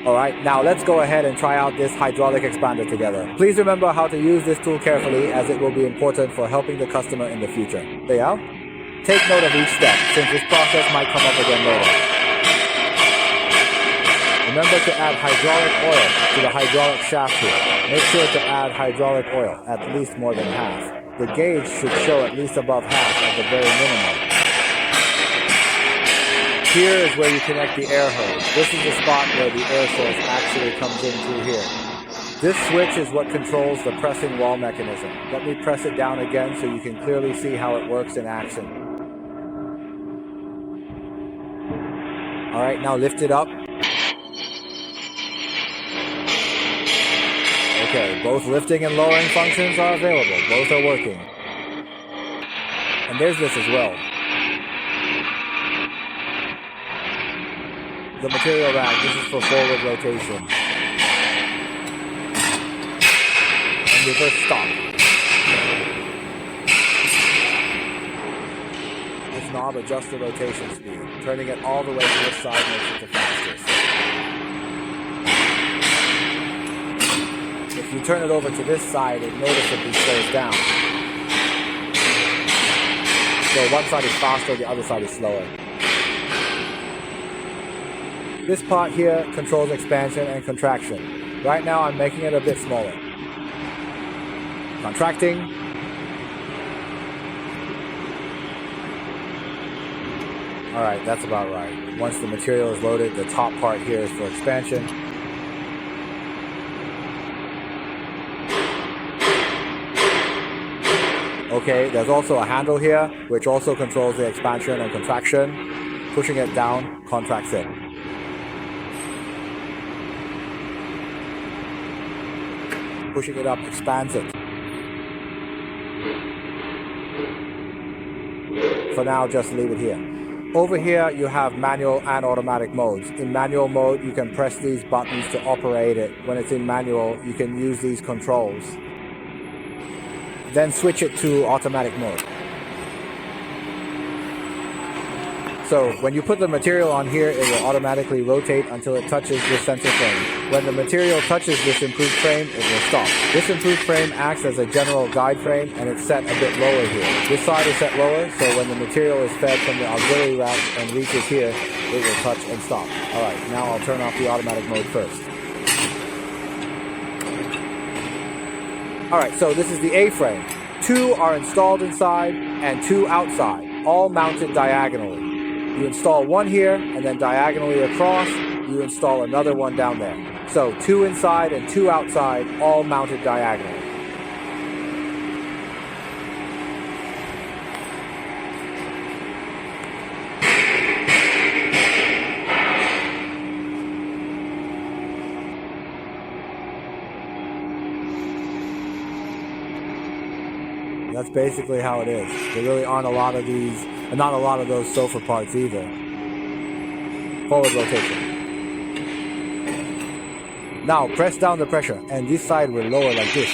Alright, now let's go ahead and try out this hydraulic expander together. Please remember how to use this tool carefully, as it will be important for helping the customer in the future. There. Take note of each step, since this process might come up again later. Remember to add hydraulic oil to the hydraulic shaft here. Make sure to add hydraulic oil, at least more than half. The gauge should show at least above half at the very minimum. Here is where you connect the air hose. This is the spot where the air source actually comes in through here. This switch is what controls the pressing wall mechanism. Let me press it down again so you can clearly see how it works in action. Alright, now lift it up. Okay, both lifting and lowering functions are available. Both are working. And there's this as well. The material rack, this is for forward rotation. And reverse stop. This knob adjusts the rotation speed. Turning it all the way to this side makes it the fastest. If you turn it over to this side, it noticeably slows down. So one side is faster, the other side is slower. This part here controls expansion and contraction. Right now I'm making it a bit smaller. Contracting. Alright, that's about right. Once the material is loaded, the top part here is for expansion. Okay, there's also a handle here, which also controls the expansion and contraction. Pushing it down contracts it. Pushing it up expands it. For now, just leave it here. Over here, you have manual and automatic modes. In manual mode, you can press these buttons to operate it. When it's in manual, you can use these controls. Then switch it to automatic mode. So when you put the material on here, it will automatically rotate until it touches this center frame. When the material touches this improved frame, it will stop. This improved frame acts as a general guide frame, and it's set a bit lower here. This side is set lower, so when the material is fed from the auxiliary rack and reaches here, it will touch and stop. Alright, now I'll turn off the automatic mode first. Alright, so this is the A-frame. 2 are installed inside and 2 outside, all mounted diagonally. You install one here, and then diagonally across, you install another one down there. So 2 inside and 2 outside, all mounted diagonally. That's basically how it is. There really aren't a lot of these, and not a lot of those sofa parts either. Forward rotation. Now press down the pressure, and this side will lower like this.